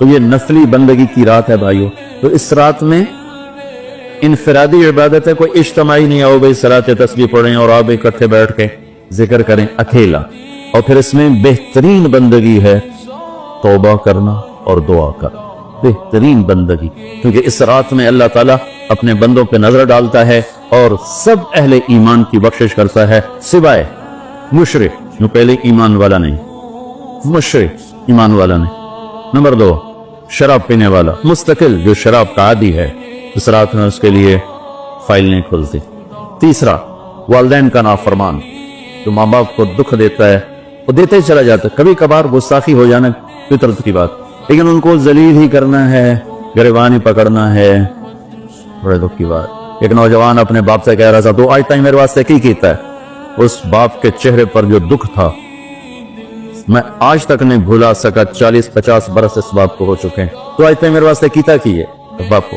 تو یہ نفلی بندگی کی رات ہے بھائیو. تو اس رات میں انفرادی عبادت ہے, کوئی اجتماعی نہیں. آؤ بھائی صلاۃ تسبیح پڑھیں اور آپ اکٹھے بیٹھ کے ذکر کریں, اکیلا. اور پھر اس میں بہترین بندگی ہے توبہ کرنا اور دعا کرنا, بہترین بندگی. کیونکہ اس رات میں اللہ تعالیٰ اپنے بندوں پہ نظر ڈالتا ہے اور سب اہل ایمان کی بخشش کرتا ہے, سوائے مشرک جو پہلے ایمان والا نہیں, مشرک ایمان والا نہیں. نمبر 2, شراب پینے والا مستقل جو شراب کا عادی ہے, اس رات میں اس کے لیے فائل نہیں کھلتی. تیسرا, والدین کا نافرمان جو ماں باپ کو دکھ دیتا ہے وہ دیتے ہی چلا جاتا ہے. کبھی کبھار گستاخی ہو جانا فطرت کی بات, لیکن ان کو ذلیل ہی کرنا ہے, گریبان ہی پکڑنا ہے, بڑے دکھ کی بات. ایک نوجوان اپنے باپ سے کہہ رہا تھا تو آج تک میرے واسطے کی کیتا ہے. اس باپ کے چہرے پر جو دکھ تھا میں آج تک نہیں بھولا سکا. 40-50 برس اس باپ کو ہو چکے ہیں. تو آج تک میرے واسطے کیتا کی ہے باپ کو.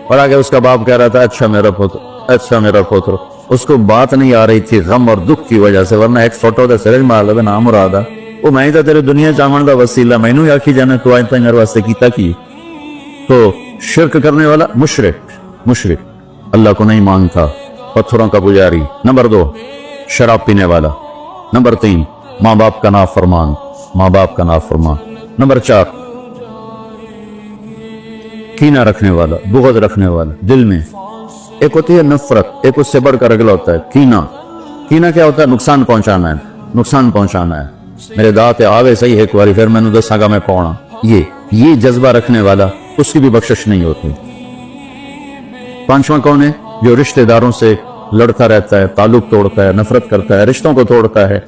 اور آگے اس کا باپ کہہ رہا تھا اچھا میرا پوتر, اچھا میرا پوتر. اس کو بات نہیں آ رہی تھی غم اور دکھ کی وجہ سے, ورنہ ایک فوٹو دا سرج مار لے نام مرادا وہ میں تو تیرے دنیا چاون دا وسیلہ میں نو آکھی جانا تو آج تک میرے واسطے کیتا کی. تو شرک کرنے والا مشرک اللہ کو نہیں مانتا, پتھروں کا پجاری. نمبر 2, شراب پینے والا. نمبر 3, ماں باپ کا نافرمان, ماں باپ کا نافرمان. نمبر 4, کینہ رکھنے والا, بغض رکھنے والا دل میں. ایک ہوتی ہے نفرت, ایک اس سے بڑھ کر اگلا ہوتا ہے کینہ. کینہ کیا ہوتا ہے؟ نقصان پہنچانا ہے, نقصان پہنچانا ہے. میرے دانت آوے صحیح ایک باری پھر میں نے دساں گا میں پونا. یہ جذبہ رکھنے والا اس کی بھی بخشش نہیں ہوتی. 5واں کون ہے؟ جو رشتہ داروں سے لڑتا رہتا ہے, تعلق توڑتا ہے, نفرت کرتا ہے, رشتوں کو توڑتا ہے.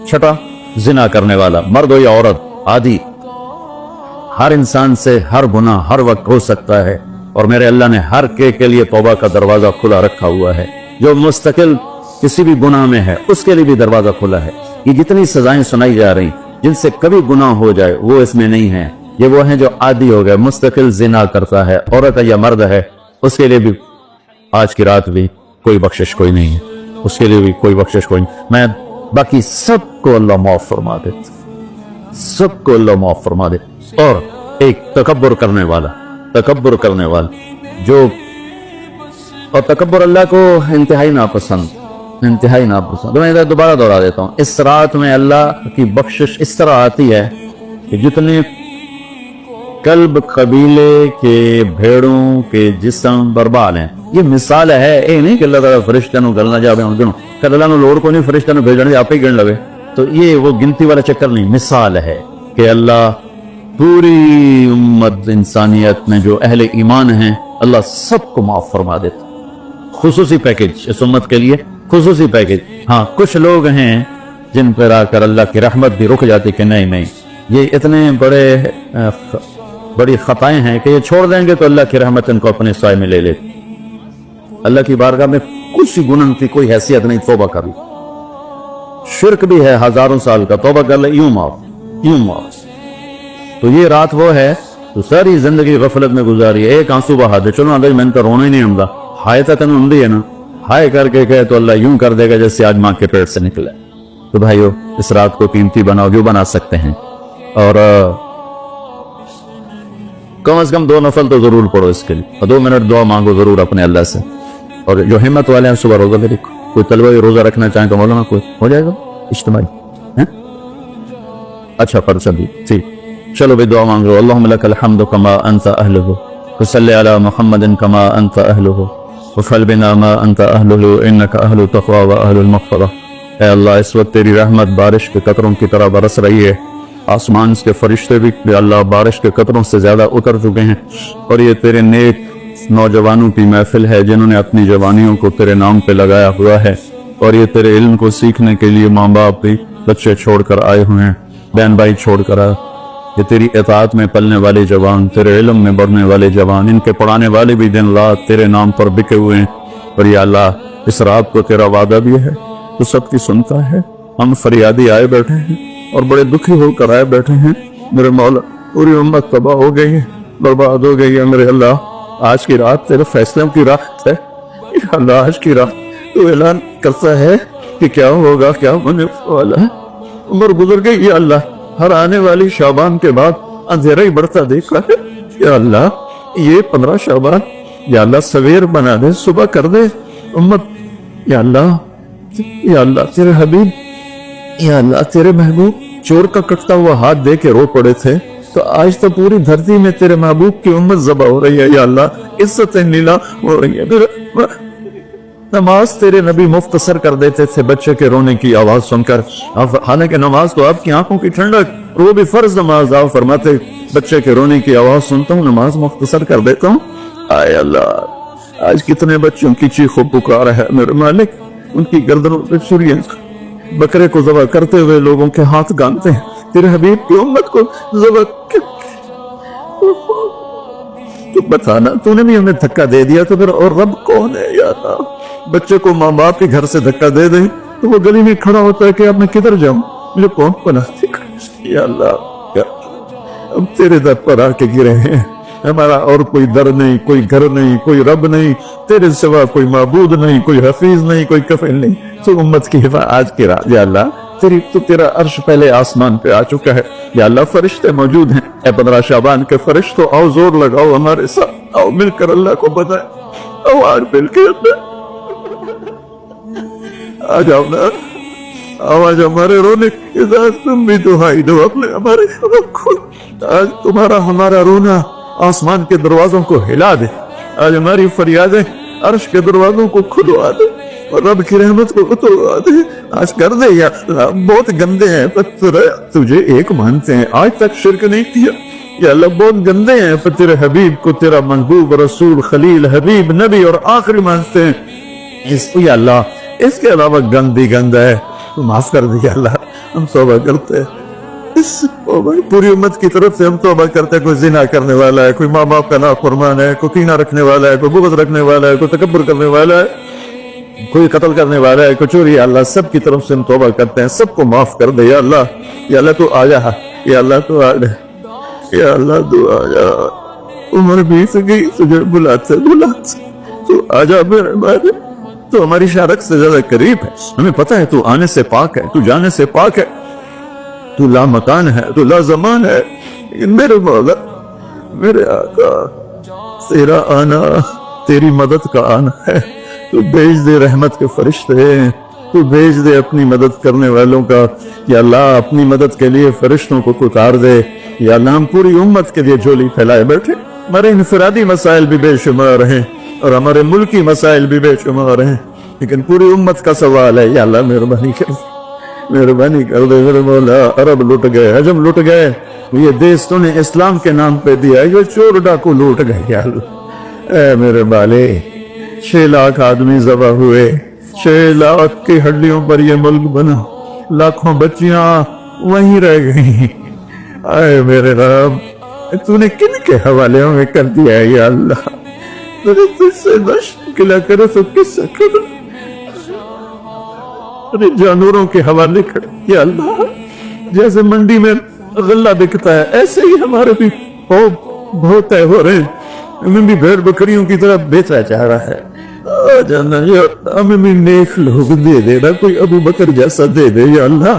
6, زنا کرنے والا, مرد ہو یا عورت, عادی. ہر انسان سے ہر گناہ ہر وقت ہو سکتا ہے, اور میرے اللہ نے ہر کے لیے توبہ کا دروازہ کھلا رکھا ہوا ہے. جو مستقل کسی بھی گناہ میں ہے اس کے لیے بھی دروازہ کھلا ہے. یہ جتنی سزائیں سنائی جا رہی جن سے کبھی گناہ ہو جائے وہ اس میں نہیں ہے. یہ وہ ہیں جو عادی ہو گئے, مستقل زنا کرتا ہے, عورت ہے یا مرد ہے, اس کے لیے بھی آج کی رات بھی کوئی بخشش کوئی نہیں ہے, اس کے لیے بھی کوئی بخشش کوئی نہیں. میں باقی سب کو اللہ معاف فرما دے, سب کو اللہ معاف فرما دے. اور ایک تکبر کرنے والا جو, اور تکبر اللہ کو انتہائی ناپسند. میں ادھر دوبارہ دوہرا دیتا ہوں, اس رات میں اللہ کی بخشش اس طرح آتی ہے کہ جتنے کلب قبیلے کے بھیڑوں کے جسم برباد ہیں. یہ مثال ہے, اے نہیں کہ اللہ تعالیٰ فرشتہ نو گلنا جا بے گنو کہ اللہ نو لوڑ کو نہیں فرشتہ نو بھیجنے آپ ہی گن لگے. تو یہ وہ گنتی والا چکر نہیں, مثال ہے کہ اللہ پوری امت انسانیت میں جو اہل ایمان ہیں اللہ سب کو معاف فرما دیتا. خصوصی پیکج اس امت کے لیے, خصوصی پیکج. ہاں کچھ لوگ ہیں جن پر آ کر اللہ کی رحمت بھی رک جاتی کہ نہیں یہ اتنے بڑی خطائیں ہیں کہ یہ چھوڑ دیں گے تو اللہ کی رحمت ان کو اپنے سائے میں لے لیتی. اللہ کی بارگاہ میں کچھ گناہ کی کوئی حیثیت نہیں, توبہ کر لو. شرک بھی ہے ہزاروں سال کا, توبہ کر لے یوں معاف. تو یہ رات وہ ہے تو ساری زندگی غفلت میں گزاری ہے, ایک آنسو بہا دے, چلو اللہ میں تو رونا ہی نہیں ہمدا, ہائے تا تن ہندی ہے نا, ہائے کر کے کہے تو اللہ یوں کر دے گا جیسے آج ماں کے پیٹ سے نکلے. تو بھائیو اس رات کو قیمتی بناؤ جو بنا سکتے ہیں, اور کم از کم 2 نفل تو ضرور پڑھو اس کے لیے, اور 2 منٹ دعا مانگو ضرور اپنے اللہ سے. اور جو ہمت والے ہیں صبح روزہ بھی, کوئی طلبہ روزہ رکھنا چاہیں تو مولانا کوئی ہو جائے گا اجتماعی. اچھا پرچہ بھی ٹھیک, چلو بھی دعا مانگو. اللہم لک الحمد کما انت اہلہ, وصلی علی محمد کما انت اہلہ, وفعل بنا ما انت اہلہ انک اہل التقوی و اہل المغفرہ. اے اللہ اس وقت تیری رحمت بارش کے قطروں کی طرح برس رہی ہے, آسمان کے فرشتے بھی اللہ بارش کے قطروں سے زیادہ اتر چکے ہیں, اور یہ تیرے نیک نوجوانوں کی محفل ہے جنہوں نے اپنی جوانیوں کو تیرے نام پہ لگایا ہوا ہے, اور یہ تیرے علم کو سیکھنے کے لیے ماں باپ بھی بچے چھوڑ کر آئے ہوئے ہیں, بہن بھائی چھوڑ کر آئے. یہ تیری اطاعت میں پلنے والے جوان, تیرے علم میں بڑھنے والے جوان, ان کے پڑھانے والے بھی دن رات تیرے نام پر بکے ہوئے ہیں. اور یا اللہ اس رات کو تیرا وعدہ بھی ہے, تو سب کی سنتا ہے. ہم فریادی آئے بیٹھے ہیں اور بڑے دکھی ہو کر آئے بیٹھے ہیں. میرے مولا پوری امت تباہ ہو گئی ہے, برباد ہو گئی ہے. میرے اللہ آج کی رات تیرے فیصلوں کی رات ہے. اللہ آج کی رات تو اعلان کرتا ہے کہ کیا ہوگا, کیا ہونے والا ہے. عمر گزر گئی یا اللہ, ہر آنے والی شعبان کے بعد اندھیرا ہی بڑھتا دیکھ رہا ہے. یا اللہ یہ 15 شعبان یا اللہ سویر بنا دے, صبح کر دے امت. یا اللہ تیرے حبیب, یا اللہ تیرے محبوب چور کا کٹتا ہوا ہاتھ دے کے رو پڑے تھے, تو آج تو پوری دھرتی میں تیرے محبوب کی امت ذبح ہو رہی ہے. یا اللہ عزت نیلا ہو رہی ہے. نماز تیرے نبی مختصر کر دیتے تھے بچے کے رونے کی آواز سن کر, حالانکہ نماز تو آپ کی آنکھوں کی ٹھنڈک, وہ بھی فرض نماز. آپ فرماتے بچے کے رونے کی آواز سنتا ہوں نماز مختصر کر دیتا ہوں. آئے اللہ آج کتنے بچوں کی چیخ و پکار ہے میرے مالک, ان کی گردنوں پہ چھریاں, بکرے کو ذبح کرتے ہوئے لوگوں کے ہاتھ گانتے ہیں, تیرے حبیب کی امت کو ذبح. تو بتانا تو نے بھی ہمیں دھکا دے دیا تو پھر اور رب کون ہے؟ یا اللہ بچے کو ماں باپ کے گھر سے دھکا دے دیں تو وہ گلی میں کھڑا ہوتا ہے کہ اب میں کدھر جاؤں, مجھے کون بناتی. یا اللہ اب تیرے در پر آ کے گرے ہیں, ہمارا اور کوئی در نہیں, کوئی گھر نہیں, کوئی رب نہیں, تیرے سوا کوئی معبود نہیں, کوئی حفیظ نہیں, کوئی کفیل نہیں. تو امت کی حفاظت آج کی رات یا اللہ تیرا عرش پہلے آسمان پہ آ چکا ہے. یا اللہ فرشتے موجود ہیں, اے 15 شعبان کے فرشتوں آؤ زور لگاؤ ہمارے ساتھ, آؤ مل کر اللہ کو بتائیں, آؤ آج مل کے آ جاؤ نا, آواز ہمارے رونے کے ساتھ تم بھی دہائی دو اپنے ہمارے خود. آج تمہارا ہمارا رونا آسمان کے دروازوں کو ہلا دے, آج ہماری فریادیں عرش کے دروازوں کو کھلوا دے اور رب کی رحمت کو اتروا دے. آج کر دے. یا بہت گندے ہیں پر تجھے ایک مانتے ہیں, آج تک شرک نہیں کیا. یا اللہ بہت گندے ہیں پر تیرے حبیب کو تیرا محبوب رسول خلیل حبیب نبی اور آخری مانتے ہیں. یا اللہ اس کے علاوہ گندی گند ہے تو معاف کر دے. یا اللہ ہم توبہ کرتے ہیں, پوری امت کی طرف سے ہم توبہ کرتے ہیں. کوئی زنا کرنے والا ہے, کوئی ماں باپ کا نافرمان ہے, کوئی کینہ رکھنے والا ہے, کوئی بغض رکھنے والا ہے, کوئی تکبر کرنے والا ہے, کوئی قتل کرنے والا ہے, کوئی چوری. یا اللہ سب کی طرف سے ہم توبہ کرتے ہیں, سب کو معاف کر دے. یا اللہ تو آ جا, یا اللہ تو آ جا, یا اللہ تو آ جا. عمر بیت گئی تجھے بلاتے تو آ جا میرے بارے. تو ہماری شارک سے زیادہ قریب ہے, ہمیں پتہ ہے تو آنے سے پاک ہے, تو جانے سے پاک ہے, تو لا مکان ہے, تو لا زمان ہے. لیکن میرے مولا میرے آقا تیرا آنا تیری مدد کا آنا ہے. تو بھیج دے رحمت کے فرشتے, تو بھیج دے اپنی مدد کرنے والوں کا. یا اللہ اپنی مدد کے لیے فرشتوں کو اتار دے. یا اللہ ہم پوری امت کے لیے جھولی پھیلائے بیٹھے, ہمارے انفرادی مسائل بھی بے شمار ہیں اور ہمارے ملکی مسائل بھی بے شمار ہیں, لیکن پوری امت کا سوال ہے. یا اللہ مہربانی کر دے میرے مولا. عرب لٹ گئے, عجم لٹ گئے, یہ دیس تو نے اسلام کے نام پہ دیا ہے, یہ چور ڈاکو لوٹ گئے. یا اللہ اے میرے بالے 6 لاکھ آدمی ذبح ہوئے, 6 لاکھ کی ہڈیوں پر یہ ملک بنا, لاکھوں بچیاں وہیں رہ گئی. اے میرے رب تو نے کن کے حوالے میں کر دیا ہے. یا اللہ تجھ سے نشکلہ کرو تو کس سے کرو, جانوروں کے حوالے کر. یا اللہ جیسے منڈی میں غلہ بکتا ہے ایسے ہی ہمارے بھی بہت طے ہو رہے ہیں, ہمیں بھی بھیڑ بکریوں کی طرح بیچا جا رہا ہے. جانا ہمیں بھی نیک لوگ دے دے رہا, کوئی ابو بکر جیسا دے دے. یا اللہ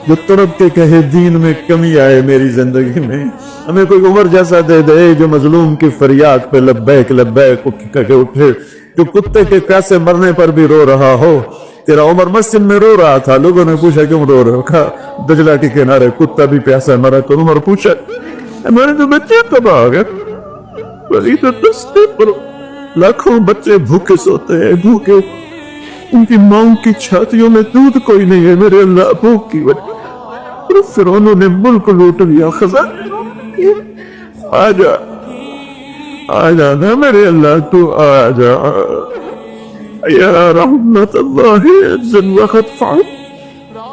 جو تڑپ کے کہے دین میں کمی آئے میری زندگی میں, ہمیں کوئی عمر جیسا دے دے جو مظلوم کی فریاد پہ لبیک لبیک اٹھے, جو کتے کے پیاسے مرنے پر بھی رو رہا ہو. تیرا عمر مسجد میں رو رہا تھا, لوگوں نے پوچھا کیوں رو رہا, کہا دجلہ کے کنارے کتا بھی پیاسا مرا. تو عمر پوچھا ہمارے تو بچے تباہ ہو گئے, بڑی تو دستے پر لاکھوں بچے بھوکے سوتے ہیں, بھوکے, ان کی ماؤں کی چھاتیوں میں دودھ کوئی نہیں ہے میرے اللہ, بھوک کی وجہ. فرعونوں نے ملک لوٹ لیا, خزانے آ جا نا میرے اللہ, تو آ جا. یا رحمت اللہ انزل وقت فعلت,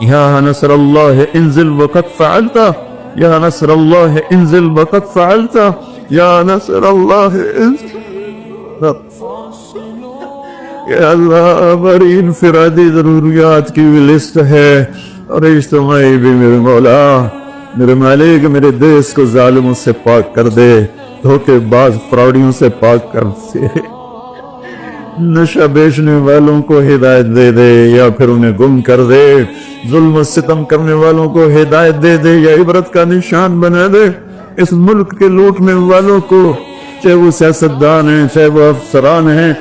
یا نصر اللہ انزل وقت فعلت, یا نصر اللہ انزل وقت فعلت, یا نصر اللہ انزل. یا اللہ ہماری انفرادی ضروریات کی بھی لسٹ ہے اور اجتماعی بھی. میرے مولا میرے مالک میرے دیس کو ظالموں سے پاک کر دے, دھوکے باز فراڈیوں سے پاک کر دے, نشہ بیچنے والوں کو ہدایت دے دے یا پھر انہیں گم کر دے, ظلم و ستم کرنے والوں کو ہدایت دے دے یا عبرت کا نشان بنا دے. اس ملک کے لوٹنے والوں کو، چاہے وہ سیاستدان ہیں، چاہے وہ افسران ہیں،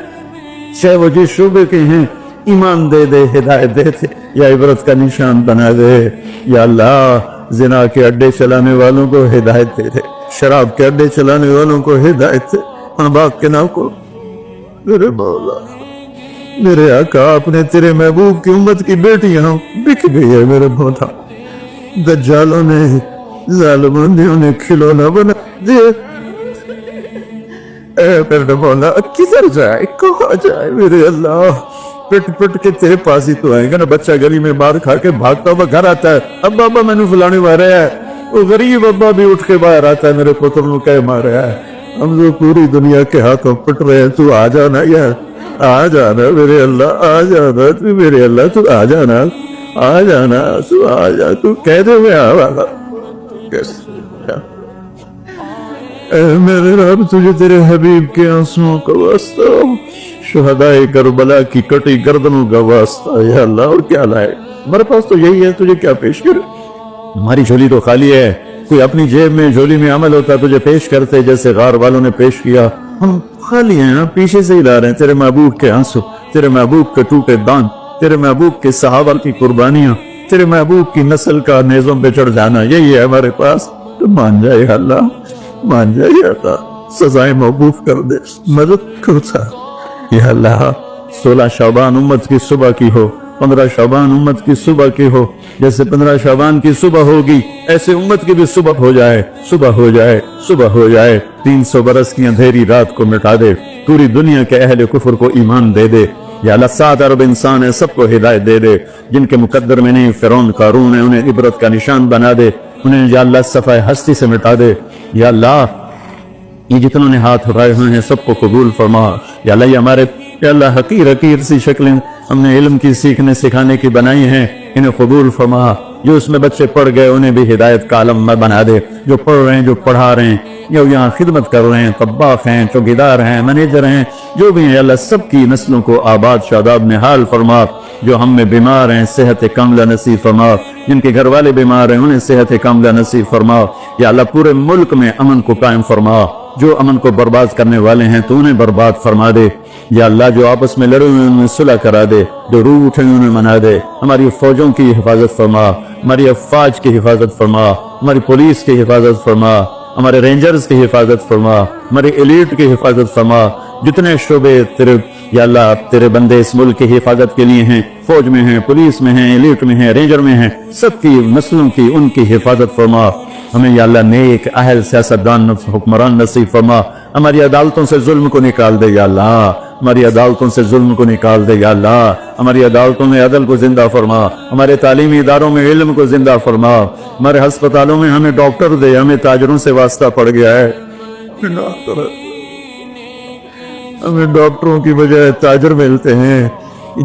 چاہے وہ جس شعبے کے ہیں، ایمان دے دے، ہدایت دے دے، یا عبرت کا نشان بنا دے۔ یا اللہ زنا کے اڈے چلانے والوں کو ہدایت دے دے، شراب کے اڈے چلانے والوں کو ہدایت دے، انباق کے نام کو میرے مولا، میرے آقا، اپنے تیرے محبوب کی امت کی بیٹیاں بک گئی ہے میرے مولا، دجالوں نے، ظالموں نے انہیں کھلونا بنا دیا۔ اے میرے مولا کدھر جائے، کہاں جائے میرے اللہ؟ پٹ پٹ کے تیرے پاس ہی تو آئیں گے نا۔ بچہ گلی میں مار کھا کے بھاگتا ہوا گھر آتا ہے، اب بابا میں نے فلانے مارا ہے، وہ غریب ابا بھی اٹھ کے باہر آتا ہے، میرے پتر نے کہہ مارا ہے۔ ہم تو پوری دنیا کے ہاتھوں پٹ رہے ہیں، تو آ جانا یار، آ جانا میرے اللہ، آ جانا تو میرے اللہ، تو آ جانا، آ جانا، تو آ جا، تو کہہ دے میں آ والا۔ اے میرے رب تجھے تیرے حبیب کے آنسوؤں کا واسطہ، شہدائے کربلا کی کٹی گردنوں کا واسطہ، یا اللہ اور کیا لائے؟ ہمارے پاس تو یہی ہے، تجھے کیا پیش کرے؟ ہماری جھولی تو خالی ہے، کوئی اپنی جیب میں جھولی میں عمل ہوتا تجھے پیش کرتے جیسے غار والوں نے پیش کیا، ہم خالی ہیں نا، پیچھے سے ہی لا رہے ہیں تیرے محبوب کے آنسو، تیرے محبوب کے ٹوٹے دان، تیرے محبوب کے صحابہ کی قربانیاں، تیرے محبوب کی نسل کا نیزوں پہ چڑھ جانا، یہی ہے ہمارے پاس۔ تو مان جائے یا اللہ، مان جائے یا اللہ، سزائیں موقوف کر دے، مدد کرتا یا اللہ۔ 16 شعبان امت کی صبح کی ہو، 15 شعبان امت کی صبح کی ہو، جیسے 15 شعبان کی صبح ہوگی ایسے امت کی بھی صبح ہو جائے، صبح ہو جائے، صبح ہو جائے۔ 300 برس کی اندھیری رات کو مٹا دے، پوری دنیا کے اہل کفر کو ایمان دے دے یا اللہ۔ 7 ارب انسان ہے، سب کو ہدایت دے دے، جن کے مقدر میں نہیں فرعون قارون ہے انہیں عبرت کا نشان بنا دے، انہیں یا اللہ صفحہ ہستی سے مٹا دے یا اللہ۔ یہ جتنوں نے ہاتھ اٹھائے ہوئے ہیں سب کو قبول فرما یا اللہ۔ یہ ہمارے یا اللہ حقیر حقیر سی شکلیں ہم نے علم کی سیکھنے سکھانے کی بنائی ہیں، انہیں قبول فرما۔ جو اس میں بچے پڑھ گئے انہیں بھی ہدایت کا علم بنا دے، جو پڑھ رہے ہیں، جو پڑھا رہے ہیں، یا یہاں خدمت کر رہے ہیں، طباخ ہیں، چوکیدار ہیں، مینیجر ہیں، جو بھی ہیں اللہ سب کی نسلوں کو آباد شاداب نحال فرما۔ جو ہم میں بیمار ہیں صحت کاملہ نصیب فرما، جن کے گھر والے بیمار ہیں انہیں صحت کاملہ نصیب فرما یا اللہ۔ پورے ملک میں امن کو قائم فرما، جو امن کو برباد کرنے والے ہیں تو انہیں برباد فرما دے یا اللہ۔ جو آپس میں لڑے ہوئے انہیں صلح کرا دے، جو روح اٹھے انہیں منا دے۔ ہماری فوجوں کی حفاظت فرما، ہماری افواج کی حفاظت فرما، ہماری پولیس کی حفاظت فرما، ہمارے رینجرز کی حفاظت فرما، ہماری ایلیٹ کی حفاظت فرما۔ جتنے شعبے تیرے یا اللہ تیرے بندے اس ملک کی حفاظت کے لیے ہیں، فوج میں ہیں، پولیس میں ہیں، ایلیٹ میں ہیں، رینجر میں ہیں، سب کی نسلوں کی ان کی حفاظت فرما۔ ہمیں یا اللہ نیک اہل سیاستدان حکمران نصیب فرما۔ ہماری عدالتوں سے ظلم کو نکال دے یا اللہ، ہماری عدالتوں سے ظلم کو نکال دے یا اللہ۔ ہماری عدالتوں میں عدل کو زندہ فرما، ہمارے تعلیمی اداروں میں علم کو زندہ فرما، ہمارے ہسپتالوں میں ہمیں ڈاکٹر دے، ہمیں تاجروں سے واسطہ پڑ گیا ہے، ہمیں ڈاکٹروں کی بجائے تاجر ملتے ہیں،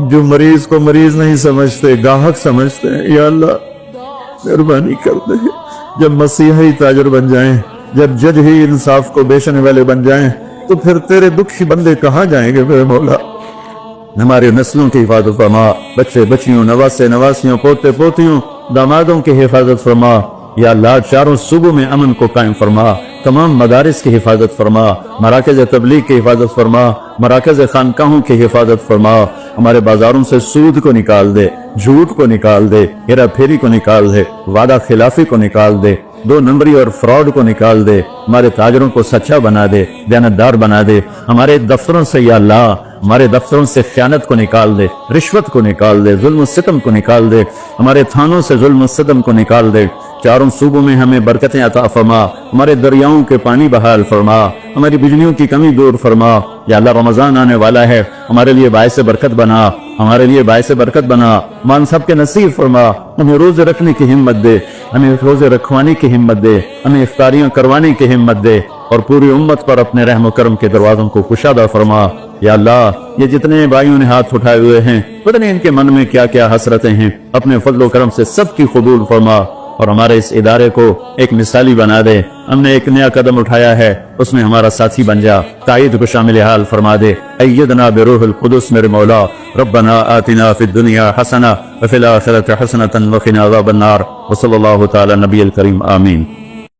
جو مریض کو مریض نہیں سمجھتے گاہک سمجھتے ہیں یا اللہ۔ مہربانی کر دے، جب مسیحی تاجر بن جائیں، جب جج ہی انصاف کو بیچنے والے بن جائیں تو پھر تیرے دکھی بندے کہاں جائیں گے میرے مولا؟ ہماری نسلوں کی حفاظت فرما، بچے بچیوں، نواسے نواسیوں، پوتے پوتیوں، دامادوں کی حفاظت فرما یا اللہ۔ چاروں صوبوں میں امن کو قائم فرما، تمام مدارس کی حفاظت فرما، مراکز تبلیغ کی حفاظت فرما، مراکز خانقاہوں کی حفاظت فرما۔ ہمارے بازاروں سے سود کو نکال دے، جھوٹ کو نکال دے، ہیرا پھیری کو نکال دے، وعدہ خلافی کو نکال دے، 2 نمبری اور فراڈ کو نکال دے۔ ہمارے تاجروں کو سچا بنا دے، دیانتدار بنا دے۔ ہمارے دفتروں سے یا اللہ، ہمارے دفتروں سے خیانت کو نکال دے، رشوت کو نکال دے، ظلم و ستم کو نکال دے۔ ہمارے تھانوں سے ظلم و ستم کو نکال دے۔ چاروں صوبوں میں ہمیں برکتیں عطا فرما، ہمارے دریاؤں کے پانی بحال فرما، ہماری بجلیوں کی کمی دور فرما یا اللہ۔ رمضان آنے والا ہے، ہمارے لیے باعث برکت بنا، ہمارے لیے باعث برکت بنا، مان سب کے نصیب فرما۔ ہمیں روزے رکھنے کی ہمت دے، ہمیں روزے رکھوانے کی ہمت دے، ہمیں افطاریاں کروانے کی ہمت دے، اور پوری امت پر اپنے رحم و کرم کے دروازوں کو کشادہ فرما یا اللہ۔ یہ جتنے بھائیوں نے ہاتھ اٹھائے ہوئے ہیں، پتہ نہیں ان کے من میں کیا کیا حسرتیں ہیں، اپنے فضل و کرم سے سب کی قبول فرما، اور ہمارے اس ادارے کو ایک مثالی بنا دے۔ ہم نے ایک نیا قدم اٹھایا ہے، اس میں ہمارا ساتھی بن جا، تائید کو شامل حال فرما دے۔ ایدنا بروح القدس میرے مولا، ربنا آتنا فی الدنیا حسنہ وفی الآخرۃ حسنۃ وقنا عذاب النار، وصلی اللہ تعالی نبی الکریم، آمین۔